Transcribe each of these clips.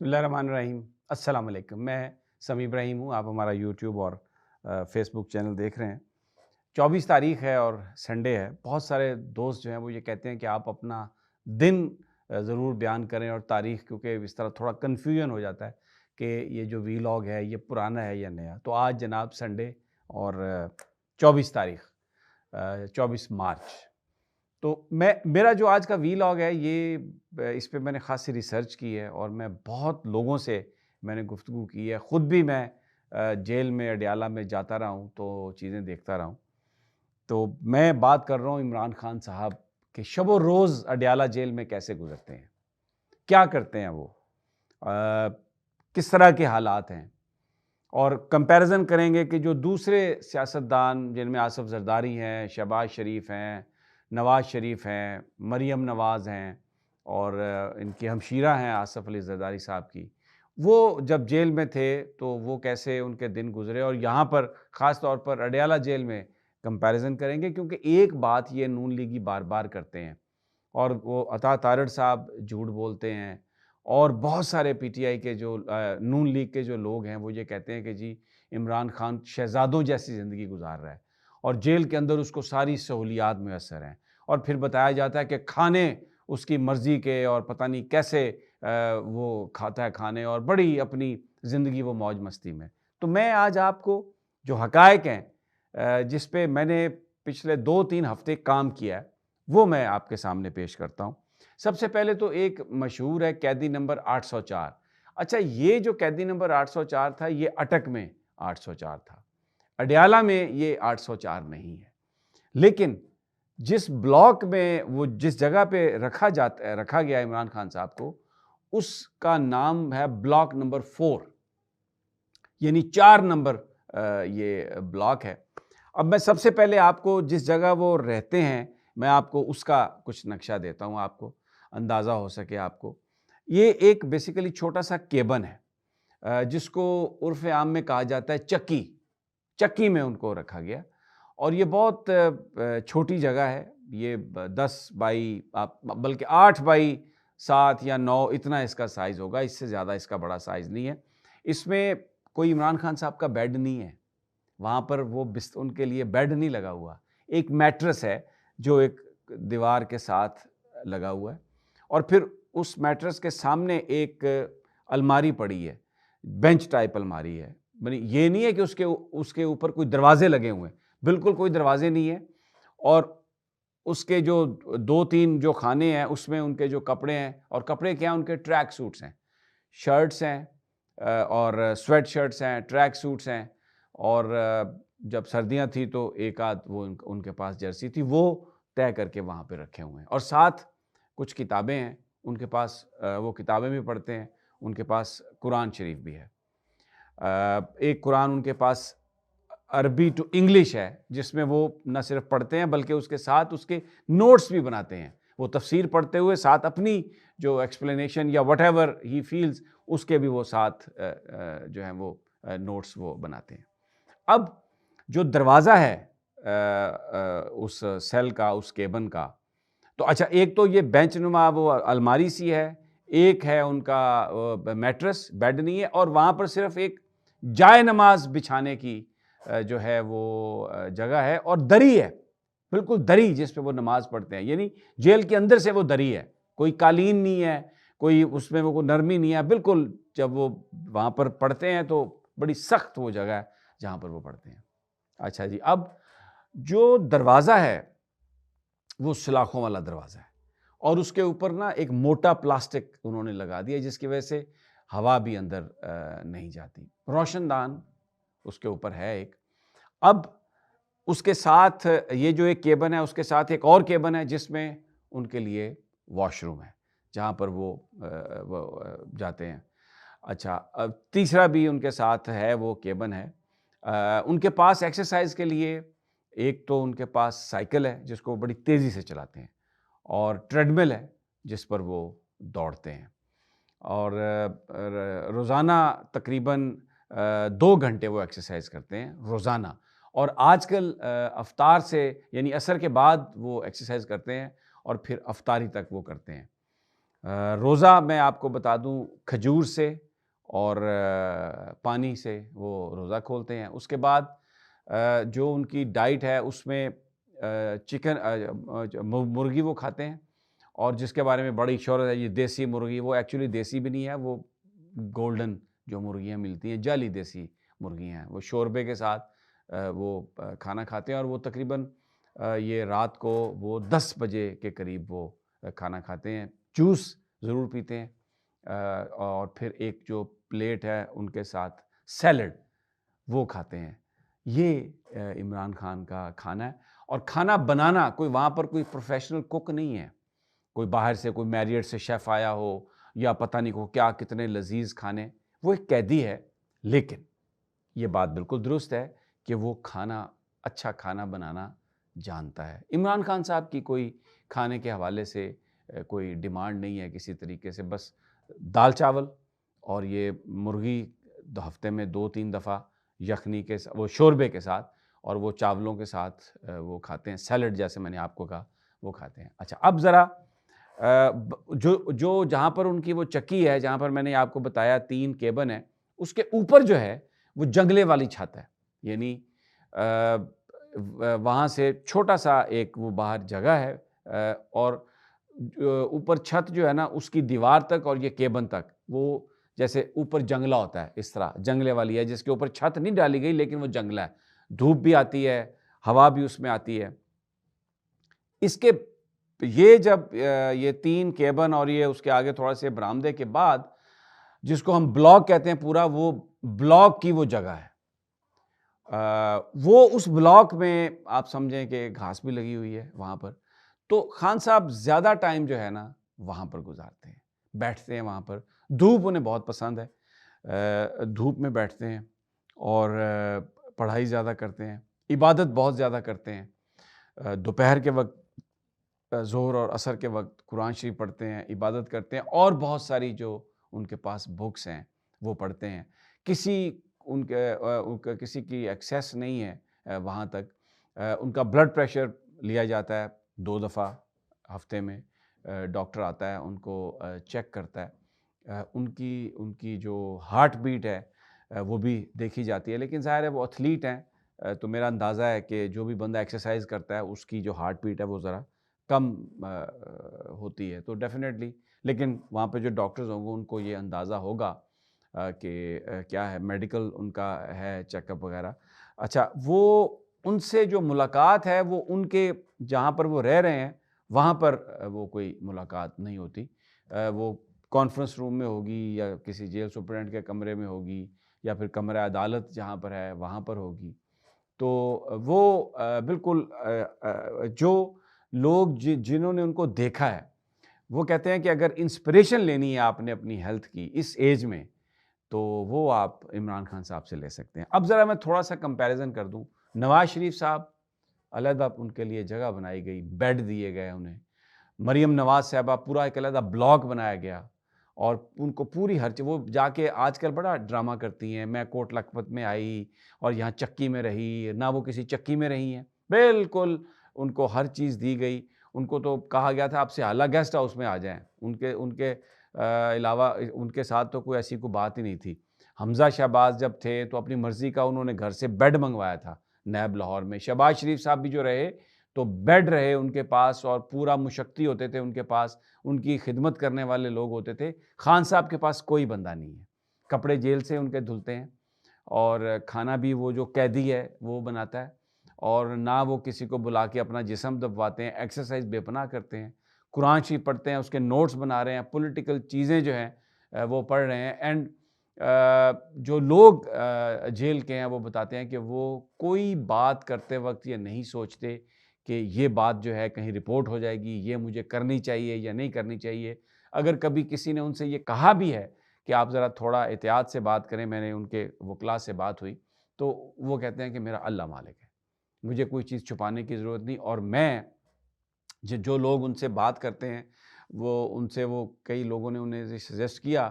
بسم اللہ الرحمن الرحیم۔ السلام علیکم، میں سمیع ابراہیم ہوں۔ آپ ہمارا یوٹیوب اور فیس بک چینل دیکھ رہے ہیں۔ 24 تاریخ ہے اور سنڈے ہے۔ بہت سارے دوست جو ہیں وہ یہ کہتے ہیں کہ آپ اپنا دن ضرور بیان کریں اور تاریخ، کیونکہ اس طرح تھوڑا کنفیوژن ہو جاتا ہے کہ یہ جو ویلاگ ہے یہ پرانا ہے یا نیا۔ تو آج جناب سنڈے اور 24 تاریخ 24 مارچ، تو میرا جو آج کا ویلاگ ہے یہ اس پہ میں نے خاصی ریسرچ کی ہے اور میں بہت لوگوں سے میں نے گفتگو کی ہے۔ خود بھی میں جیل میں اڈیالہ میں جاتا رہا ہوں تو چیزیں دیکھتا رہا ہوں۔ تو میں بات کر رہا ہوں عمران خان صاحب کہ شب و روز اڈیالہ جیل میں کیسے گزرتے ہیں، کیا کرتے ہیں وہ، کس طرح کے حالات ہیں، اور کمپیریزن کریں گے کہ جو دوسرے سیاستدان جن میں آصف زرداری ہیں، شہباز شریف ہیں، نواز شریف ہیں، مریم نواز ہیں، اور ان کی ہمشیرہ ہیں آصف علی زرداری صاحب کی، وہ جب جیل میں تھے تو وہ کیسے ان کے دن گزرے، اور یہاں پر خاص طور پر اڈیالہ جیل میں کمپیریزن کریں گے، کیونکہ ایک بات یہ نون لیگی بار بار کرتے ہیں، اور وہ عطا تارڑ صاحب جھوٹ بولتے ہیں، اور بہت سارے پی ٹی آئی کے جو نون لیگ کے جو لوگ ہیں وہ یہ کہتے ہیں کہ جی عمران خان شہزادوں جیسی زندگی گزار رہا ہے اور جیل کے اندر اس کو ساری سہولیات میسر ہیں، اور پھر بتایا جاتا ہے کہ کھانے اس کی مرضی کے اور پتہ نہیں کیسے وہ کھاتا ہے کھانے، اور بڑی اپنی زندگی وہ موج مستی میں۔ تو میں آج آپ کو جو حقائق ہیں جس پہ میں نے پچھلے 2-3 ہفتے کام کیا ہے وہ میں آپ کے سامنے پیش کرتا ہوں۔ سب سے پہلے تو ایک مشہور ہے قیدی نمبر 804۔ اچھا، یہ جو قیدی نمبر 804 تھا یہ اٹک میں 804 تھا، اڈیالہ میں یہ 804 نہیں ہے، لیکن جس بلاک میں وہ جس جگہ پہ رکھا گیا عمران خان صاحب کو، اس کا نام ہے بلاک نمبر 4، یعنی 4 نمبر یہ بلاک ہے۔ اب میں سب سے پہلے آپ کو جس جگہ وہ رہتے ہیں میں آپ کو اس کا کچھ نقشہ دیتا ہوں، آپ کو اندازہ ہو سکے آپ کو۔ یہ ایک بیسیکلی چھوٹا سا کیبن ہے جس کو عرف عام میں کہا جاتا ہے چکی میں ان کو رکھا گیا، اور یہ بہت چھوٹی جگہ ہے، یہ 10 بائی بلکہ 8 بائی 7 یا 9 اتنا اس کا سائز ہوگا، اس سے زیادہ اس کا بڑا سائز نہیں ہے۔ اس میں کوئی عمران خان صاحب کا بیڈ نہیں ہے، وہاں پر وہ ان کے لیے بیڈ نہیں لگا ہوا، ایک میٹرس ہے جو ایک دیوار کے ساتھ لگا ہوا ہے، اور پھر اس میٹرس کے سامنے ایک الماری پڑی ہے، بینچ ٹائپ الماری ہے، یہ نہیں ہے کہ اس کے اوپر کوئی دروازے لگے ہوئے ہیں، بالکل کوئی دروازے نہیں ہے، اور اس کے جو 2-3 جو خانے ہیں اس میں ان کے جو کپڑے ہیں، اور کپڑے کیا ہیں، ان کے ٹریک سوٹس ہیں، شرٹس ہیں، اور سویٹ شرٹس ہیں، ٹریک سوٹس ہیں، اور جب سردیاں تھیں تو ایک آدھ وہ ان کے پاس جرسی تھی وہ طے کر کے وہاں پہ رکھے ہوئے ہیں، اور ساتھ کچھ کتابیں ہیں ان کے پاس، وہ کتابیں بھی پڑھتے ہیں، ان کے پاس قرآن شریف بھی ہے، ایک قرآن ان کے پاس عربی ٹو انگلش ہے جس میں وہ نہ صرف پڑھتے ہیں بلکہ اس کے ساتھ اس کے نوٹس بھی بناتے ہیں، وہ تفسیر پڑھتے ہوئے ساتھ اپنی جو ایکسپلینیشن یا وٹ ایور ہی فیلز اس کے بھی وہ ساتھ جو ہیں وہ نوٹس وہ بناتے ہیں۔ اب جو دروازہ ہے اس سیل کا، اس کیبن کا، تو اچھا ایک تو یہ بینچ نما وہ الماری سی ہے، ایک ہے ان کا میٹرس، بیڈ نہیں ہے، اور وہاں پر صرف ایک جائے نماز بچھانے کی جو ہے وہ جگہ ہے، اور دری ہے، بالکل دری جس پہ وہ نماز پڑھتے ہیں، یعنی جیل کے اندر سے وہ دری ہے، کوئی قالین نہیں ہے، کوئی اس میں وہ کوئی نرمی نہیں ہے، بالکل جب وہ وہاں پر پڑھتے ہیں تو بڑی سخت وہ جگہ ہے جہاں پر وہ پڑھتے ہیں۔ اچھا جی، اب جو دروازہ ہے وہ سلاخوں والا دروازہ ہے، اور اس کے اوپر نا ایک موٹا پلاسٹک انہوں نے لگا دیا جس کی وجہ سے ہوا بھی اندر نہیں جاتی، روشن دان اس کے اوپر ہے ایک۔ اب اس کے ساتھ یہ جو ایک کیبن ہے اس کے ساتھ ایک اور کیبن ہے جس میں ان کے لیے واش روم ہے جہاں پر وہ جاتے ہیں۔ اچھا، تیسرا بھی ان کے ساتھ ہے وہ کیبن ہے، ان کے پاس ایکسرسائز کے لیے ایک تو ان کے پاس سائیکل ہے جس کو بڑی تیزی سے چلاتے ہیں، اور ٹریڈ مل ہے جس پر وہ دوڑتے ہیں، اور روزانہ تقریباً 2 گھنٹے وہ ایکسرسائز کرتے ہیں روزانہ، اور آج کل افطار سے یعنی عصر کے بعد وہ ایکسرسائز کرتے ہیں اور پھر افطاری تک وہ کرتے ہیں۔ روزہ میں آپ کو بتا دوں کھجور سے اور پانی سے وہ روزہ کھولتے ہیں۔ اس کے بعد جو ان کی ڈائٹ ہے اس میں چکن مرغی وہ کھاتے ہیں، اور جس کے بارے میں بڑی شہرت ہے، یہ دیسی مرغی، وہ ایکچولی دیسی بھی نہیں ہے، وہ گولڈن جو مرغیاں ملتی ہیں، جعلی دیسی مرغیاں ہیں، وہ شوربے کے ساتھ وہ کھانا کھاتے ہیں، اور وہ تقریباً یہ رات کو وہ 10 بجے کے قریب وہ کھانا کھاتے ہیں، جوس ضرور پیتے ہیں، اور پھر ایک جو پلیٹ ہے ان کے ساتھ سیلڈ وہ کھاتے ہیں۔ یہ عمران خان کا کھانا ہے، اور کھانا بنانا کوئی وہاں پر کوئی پروفیشنل کک نہیں ہے، کوئی باہر سے کوئی میریٹ سے شیف آیا ہو یا پتہ نہیں کو کیا کتنے لذیذ کھانے، وہ ایک قیدی ہے، لیکن یہ بات بالکل درست ہے کہ وہ کھانا اچھا کھانا بنانا جانتا ہے۔ عمران خان صاحب کی کوئی کھانے کے حوالے سے کوئی ڈیمانڈ نہیں ہے کسی طریقے سے، بس دال چاول اور یہ مرغی ہفتے میں 2-3 دفعہ یخنی کے وہ شوربے کے ساتھ، اور وہ چاولوں کے ساتھ وہ کھاتے ہیں، سیلڈ جیسے میں نے آپ کو کہا وہ کھاتے ہیں۔ اچھا، اب ذرا جو جہاں پر ان کی وہ چکی ہے، جہاں پر میں نے آپ کو بتایا 3 کیبن ہے، اس کے اوپر جو ہے وہ جنگلے والی چھت ہے، یعنی وہاں سے چھوٹا سا ایک وہ باہر جگہ ہے، اور اوپر چھت جو ہے نا اس کی دیوار تک اور یہ کیبن تک وہ جیسے اوپر جنگلہ ہوتا ہے، اس طرح جنگلے والی ہے، جس کے اوپر چھت نہیں ڈالی گئی لیکن وہ جنگلہ ہے، دھوپ بھی آتی ہے، ہوا بھی اس میں آتی ہے۔ اس کے یہ جب یہ 3 کیبن اور یہ اس کے آگے تھوڑا سے برآمدے کے بعد جس کو ہم بلاک کہتے ہیں پورا، وہ بلاک کی وہ جگہ ہے، وہ اس بلاک میں آپ سمجھیں کہ گھاس بھی لگی ہوئی ہے وہاں پر، تو خان صاحب زیادہ ٹائم جو ہے نا وہاں پر گزارتے ہیں، بیٹھتے ہیں وہاں پر، دھوپ انہیں بہت پسند ہے، دھوپ میں بیٹھتے ہیں اور پڑھائی زیادہ کرتے ہیں، عبادت بہت زیادہ کرتے ہیں، دوپہر کے وقت ظہر اور عصر کے وقت قرآن شریف پڑھتے ہیں، عبادت کرتے ہیں، اور بہت ساری جو ان کے پاس بکس ہیں وہ پڑھتے ہیں۔ کسی کی ایکسیس نہیں ہے وہاں تک، ان کا بلڈ پریشر لیا جاتا ہے 2 دفعہ ہفتے میں، ڈاکٹر آتا ہے ان کو چیک کرتا ہے، ان کی جو ہارٹ بیٹ ہے وہ بھی دیکھی جاتی ہے، لیکن ظاہر ہے وہ ایتھلیٹ ہیں، تو میرا اندازہ ہے کہ جو بھی بندہ ایکسرسائز کرتا ہے اس کی جو ہارٹ بیٹ ہے وہ ذرا کم ہوتی ہے، تو ڈیفینیٹلی، لیکن وہاں پہ جو ڈاکٹرز ہوں گے ان کو یہ اندازہ ہوگا کہ کیا ہے، میڈیکل ان کا ہے چیک اپ وغیرہ۔ اچھا، وہ ان سے جو ملاقات ہے وہ ان کے جہاں پر وہ رہ رہے ہیں وہاں پر وہ کوئی ملاقات نہیں ہوتی، وہ کانفرنس روم میں ہوگی یا کسی جیل سپرنٹینڈنٹ کے کمرے میں ہوگی یا پھر کمرہ عدالت جہاں پر ہے وہاں پر ہوگی، تو وہ بالکل جو لوگ جنہوں نے ان کو دیکھا ہے وہ کہتے ہیں کہ اگر انسپریشن لینی ہے آپ نے اپنی ہیلتھ کی اس ایج میں، تو وہ آپ عمران خان صاحب سے لے سکتے ہیں۔ اب ذرا میں تھوڑا سا کمپیریزن کر دوں، نواز شریف صاحب علیحدہ ان کے لیے جگہ بنائی گئی، بیڈ دیے گئے انہیں، مریم نواز صاحبہ پورا ایک علیحدہ بلاک بنایا گیا، اور ان کو پوری ہر چیز، وہ جا کے آج کل بڑا ڈرامہ کرتی ہیں، میں کوٹ لکھپت میں آئی اور یہاں چکی میں رہی، نہ وہ کسی چکی میں رہی ہیں، بالکل ان کو ہر چیز دی گئی، ان کو تو کہا گیا تھا آپ سے اعلیٰ گیسٹ ہاؤس میں آ جائیں، ان کے علاوہ ان کے ساتھ تو کوئی ایسی کوئی بات ہی نہیں تھی۔ حمزہ شہباز جب تھے تو اپنی مرضی کا انہوں نے گھر سے بیڈ منگوایا تھا نیب لاہور میں، شہباز شریف صاحب بھی جو رہے تو بیڈ رہے ان کے پاس، اور پورا مشقتی ہوتے تھے ان کے پاس، ان کی خدمت کرنے والے لوگ ہوتے تھے۔ خان صاحب کے پاس کوئی بندہ نہیں ہے، کپڑے جیل سے ان کے دھلتے ہیں، اور کھانا بھی وہ جو قیدی ہے وہ بناتا ہے، اور نہ وہ کسی کو بلا کے اپنا جسم دبواتے ہیں، ایکسرسائز بے پناہ کرتے ہیں، قرآن شریف پڑھتے ہیں، اس کے نوٹس بنا رہے ہیں، پولیٹیکل چیزیں جو ہیں وہ پڑھ رہے ہیں، اینڈ جو لوگ جیل کے ہیں وہ بتاتے ہیں کہ وہ کوئی بات کرتے وقت یہ نہیں سوچتے کہ یہ بات جو ہے کہیں رپورٹ ہو جائے گی، یہ مجھے کرنی چاہیے یا نہیں کرنی چاہیے۔ اگر کبھی کسی نے ان سے یہ کہا بھی ہے کہ آپ ذرا تھوڑا احتیاط سے بات کریں، میں نے ان کے وکلاء سے بات ہوئی، تو وہ کہتے ہیں کہ میرا اللہ مالک ہے، مجھے کوئی چیز چھپانے کی ضرورت نہیں، اور میں جو لوگ ان سے بات کرتے ہیں ان سے کئی لوگوں نے انہیں سجیسٹ کیا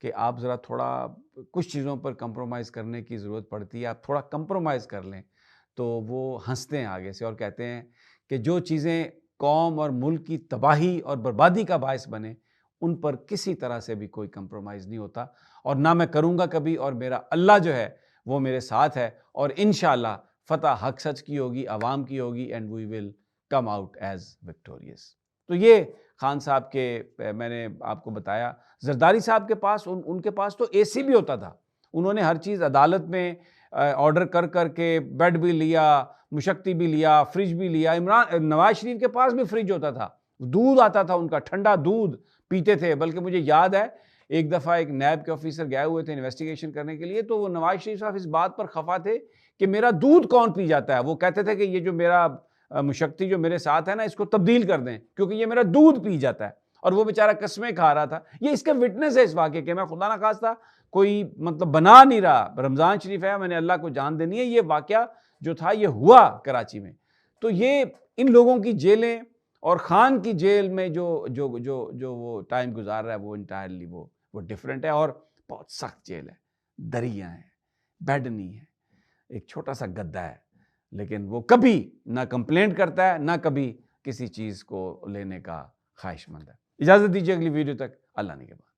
کہ آپ ذرا تھوڑا کچھ چیزوں پر کمپرومائز کرنے کی ضرورت پڑتی ہے، آپ تھوڑا کمپرومائز کر لیں، تو وہ ہنستے ہیں آگے سے اور کہتے ہیں کہ جو چیزیں قوم اور ملک کی تباہی اور بربادی کا باعث بنے ان پر کسی طرح سے بھی کوئی کمپرومائز نہیں ہوتا، اور نہ میں کروں گا کبھی، اور میرا اللہ جو ہے وہ میرے ساتھ ہے، اور انشاءاللہ فتح حق سچ کی ہوگی، عوام کی ہوگی، and we will come out as victorious. تو یہ خان صاحب کے میں نے آپ کو بتایا۔ زرداری صاحب کے پاس ان کے پاس تو اے سی بھی ہوتا تھا، انہوں نے ہر چیز عدالت میں آرڈر کر کے بیڈ بھی لیا، مشقتی بھی لیا، فریج بھی لیا۔ نواز شریف کے پاس بھی فریج ہوتا تھا، دودھ آتا تھا ان کا، ٹھنڈا دودھ پیتے تھے۔ بلکہ مجھے یاد ہے ایک دفعہ ایک نیب کے آفیسر گئے ہوئے تھے انویسٹیگیشن کرنے کے لیے، تو وہ نواز شریف صاحب اس بات پر خفا تھے کہ میرا دودھ کون پی جاتا ہے۔ وہ کہتے تھے کہ یہ جو میرا مشقتی جو میرے ساتھ ہے نا، اس کو تبدیل کر دیں کیونکہ یہ میرا دودھ پی جاتا ہے، اور وہ بیچارہ قسمیں کھا رہا تھا۔ یہ اس کا وٹنس ہے اس واقعے کے، میں خدا نہ خواستہ کوئی مطلب بنا نہیں رہا، رمضان شریف ہے، میں نے اللہ کو جان دینی ہے۔ یہ واقعہ جو تھا یہ ہوا کراچی میں۔ تو یہ ان لوگوں کی جیلیں اور خان کی جیل میں جو وہ ٹائم گزار رہا ہے وہ انٹائرلی وہ ڈیفرنٹ ہے، اور بہت سخت جیل ہے، دریاں ہیں، بیڈ نہیں ہے، ایک چھوٹا سا گدا ہے، لیکن وہ کبھی نہ کمپلینٹ کرتا ہے، نہ کبھی کسی چیز کو لینے کا خواہش مند ہے۔ اجازت دیجیے اگلی ویڈیو تک، اللہ نے کے بعد۔